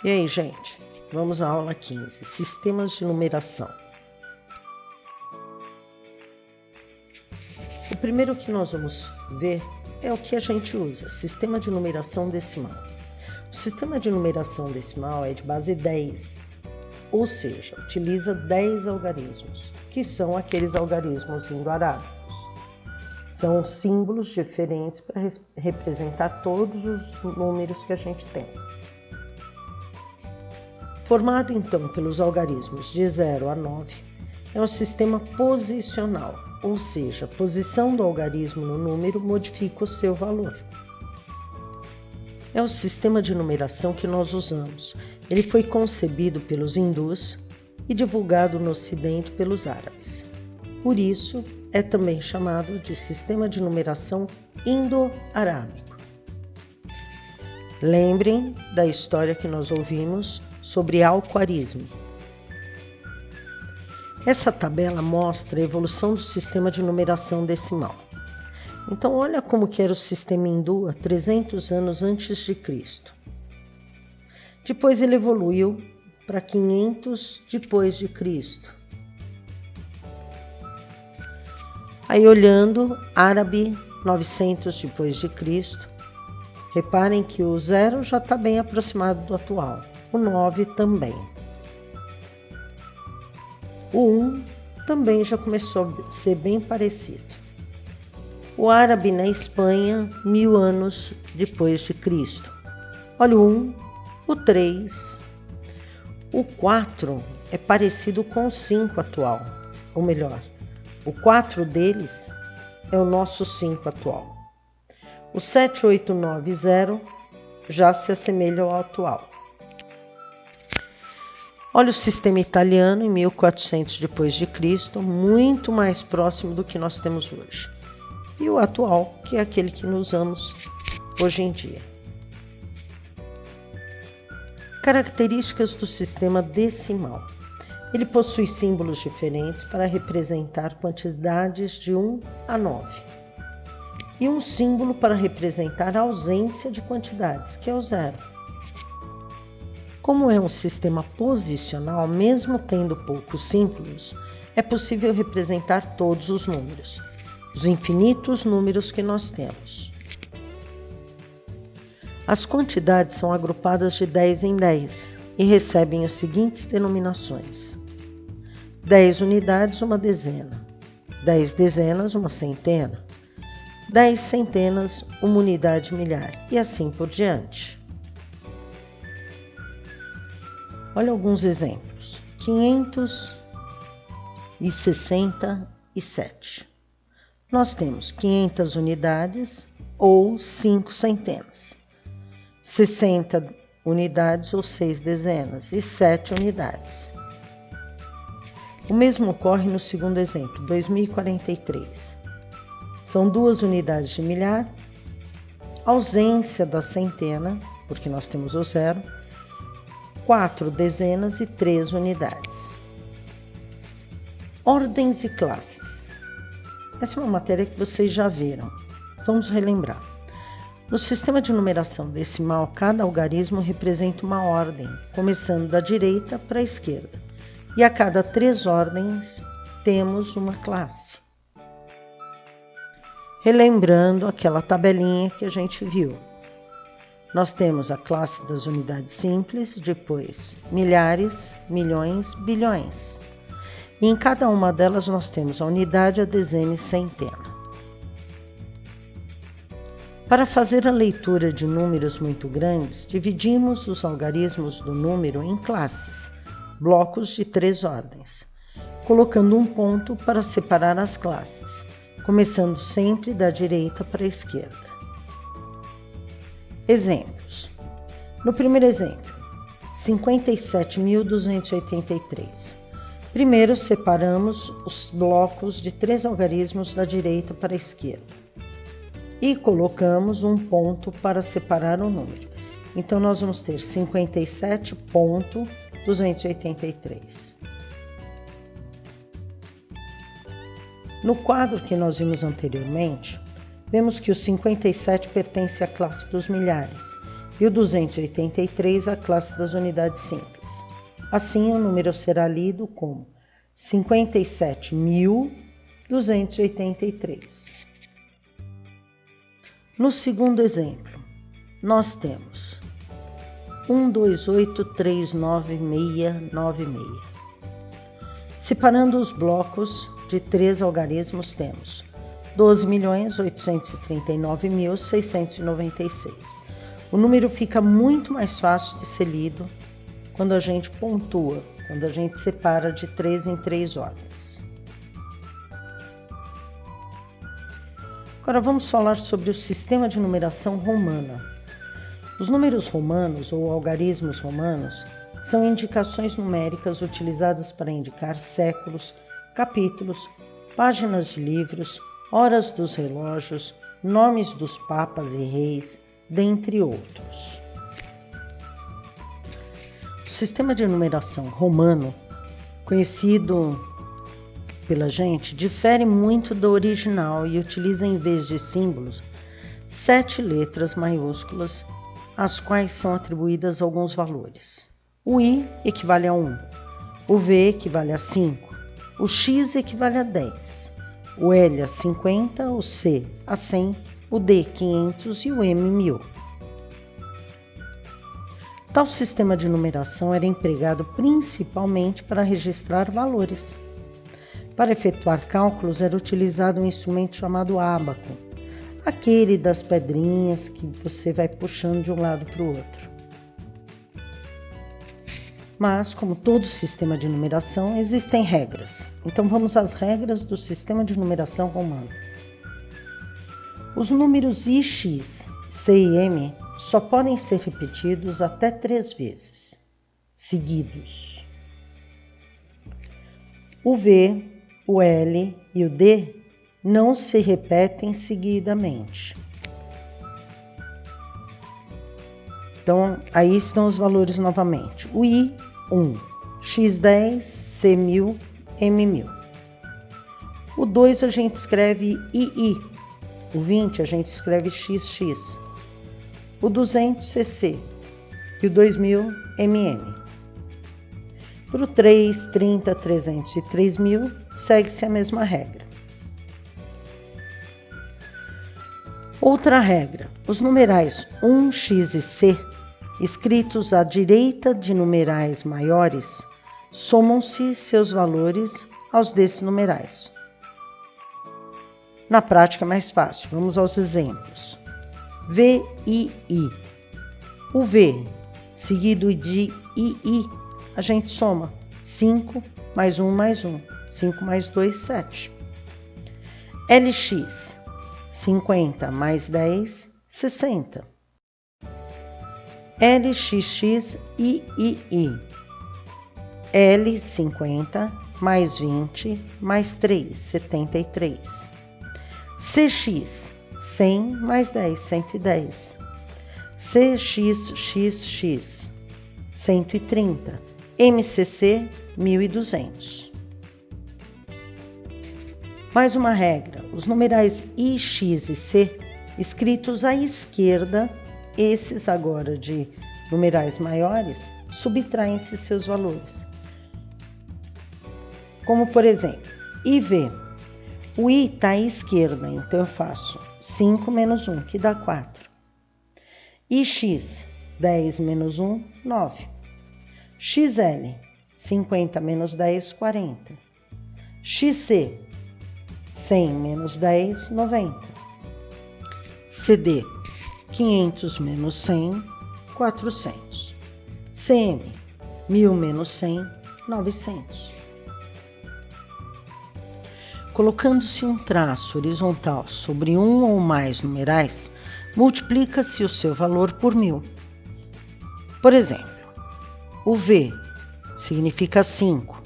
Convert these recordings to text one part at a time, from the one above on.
E aí, gente? Vamos à aula 15, sistemas de numeração. O primeiro que nós vamos ver é o que a gente usa, sistema de numeração decimal. O sistema de numeração decimal é de base 10, ou seja, utiliza 10 algarismos, que são aqueles algarismos indo-arábicos. São símbolos diferentes para representar todos os números que a gente tem. Formado então pelos algarismos de 0 a 9, é um sistema posicional, ou seja, a posição do algarismo no número modifica o seu valor. É o sistema de numeração que nós usamos. Ele foi concebido pelos hindus e divulgado no Ocidente pelos árabes. Por isso, é também chamado de sistema de numeração indo-arábico. Lembrem da história que nós ouvimos sobre Al-Khwarizmi. Essa tabela mostra a evolução do sistema de numeração decimal. Então, olha como que era o sistema hindu há 300 anos antes de Cristo. Depois ele evoluiu para 500 depois de Cristo. Aí, olhando, árabe, 900 depois de Cristo. Reparem que o 0 já está bem aproximado do atual. O 9 também. O 1 também já começou a ser bem parecido. O árabe na Espanha, 1000 anos depois de Cristo. Olha o 1, o 3. O 4 é parecido com o 5 atual. Ou melhor, o 4 deles é o nosso 5 atual. O 7890 já se assemelha ao atual. Olha o sistema italiano em 1400 depois de Cristo, muito mais próximo do que nós temos hoje. E o atual, que é aquele que nós usamos hoje em dia. Características do sistema decimal. Ele possui símbolos diferentes para representar quantidades de 1 a 9. E um símbolo para representar a ausência de quantidades, que é o 0. Como é um sistema posicional, mesmo tendo poucos símbolos, é possível representar todos os números, os infinitos números que nós temos. As quantidades são agrupadas de 10 em 10 e recebem as seguintes denominações: 10 unidades, uma dezena; 10 dezenas, uma centena; 10 centenas, uma unidade milhar, e assim por diante. Olha alguns exemplos. 567. Nós temos 500 unidades ou 5 centenas, 60 unidades ou 6 dezenas e 7 unidades. O mesmo ocorre no segundo exemplo, 2043. São 2 unidades de milhar, ausência da centena, porque nós temos o 0, 4 dezenas e 3 unidades. Ordens e classes. Essa é uma matéria que vocês já viram. Vamos relembrar. No sistema de numeração decimal, cada algarismo representa uma ordem, começando da direita para a esquerda. E a cada 3 ordens, temos uma classe. Relembrando aquela tabelinha que a gente viu. Nós temos a classe das unidades simples, depois milhares, milhões, bilhões. E em cada uma delas nós temos a unidade, a dezena e centena. Para fazer a leitura de números muito grandes, dividimos os algarismos do número em classes, blocos de 3 ordens, colocando um ponto para separar as classes, começando sempre da direita para a esquerda. Exemplos. No primeiro exemplo, 57.283. Primeiro separamos os blocos de 3 algarismos da direita para a esquerda e colocamos um ponto para separar o número. Então, nós vamos ter 57.283. No quadro que nós vimos anteriormente, vemos que o 57 pertence à classe dos milhares e o 283 a classe das unidades simples. Assim, o número será lido como 57.283. No segundo exemplo, nós temos 128396696. Separando os blocos de 3 algarismos, temos 12.839.696. O número fica muito mais fácil de ser lido quando a gente pontua, quando a gente separa de 3 em 3 ordens. Agora vamos falar sobre o sistema de numeração romana. Os números romanos ou algarismos romanos são indicações numéricas utilizadas para indicar séculos, capítulos, páginas de livros, horas dos relógios, nomes dos papas e reis, dentre outros. O sistema de numeração romano, conhecido pela gente, difere muito do original e utiliza, em vez de símbolos, 7 letras maiúsculas, às quais são atribuídas alguns valores. O I equivale a 1, o V equivale a 5, o X equivale a 10, o L a 50, o C a 100, o D 500 e o M 1000. Tal sistema de numeração era empregado principalmente para registrar valores. Para efetuar cálculos era utilizado um instrumento chamado ábaco, aquele das pedrinhas que você vai puxando de um lado para o outro. Mas, como todo sistema de numeração, existem regras. Então vamos às regras do sistema de numeração romano. Os números I, X, C e M só podem ser repetidos até 3 vezes, seguidos. O V, o L e o D não se repetem seguidamente. Então, aí estão os valores novamente. O I, 1, X10, C1000, M1000. O 2 a gente escreve II. O 20 a gente escreve XX. O 200, CC. E o 2000, MM. Para o 3, 30, 300 e 3000, segue-se a mesma regra. Outra regra: os numerais 1, X e C, escritos à direita de numerais maiores, somam-se seus valores aos desses numerais. Na prática é mais fácil, vamos aos exemplos. V, I, I. O V, seguido de II, a gente soma 5 mais 1 mais 1, 5 mais 2, 7. LX, 50 mais 10, 60. LXX, III. L, 50 mais 20 mais 3, 73. CX, 100 mais 10, 110. CXXX, 130. MCC, 1200. Mais uma regra: os numerais I, X e C, escritos à esquerda, esses agora de numerais maiores, subtraem-se seus valores. Como, por exemplo, IV. O I está à esquerda, então eu faço 5 menos 1, que dá 4. IX, 10 menos 1, 9. XL, 50 menos 10, 40. XC, 100 menos 10, 90. CD, 500 menos 100, 400. CM, 1000 menos 100, 900. Colocando-se um traço horizontal sobre um ou mais numerais, multiplica-se o seu valor por 1000. Por exemplo, o V significa 5.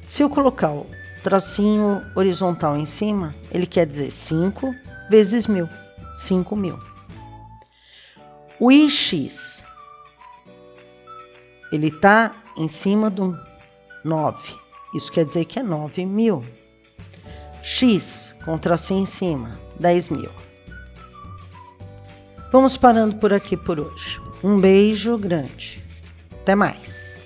Se eu colocar o tracinho horizontal em cima, ele quer dizer 5 vezes 1000, 5000. O IX, ele está em cima do 9, isso quer dizer que é 9000. X, com tracinho em cima, 10.000. Vamos parando por aqui por hoje. Um beijo grande. Até mais!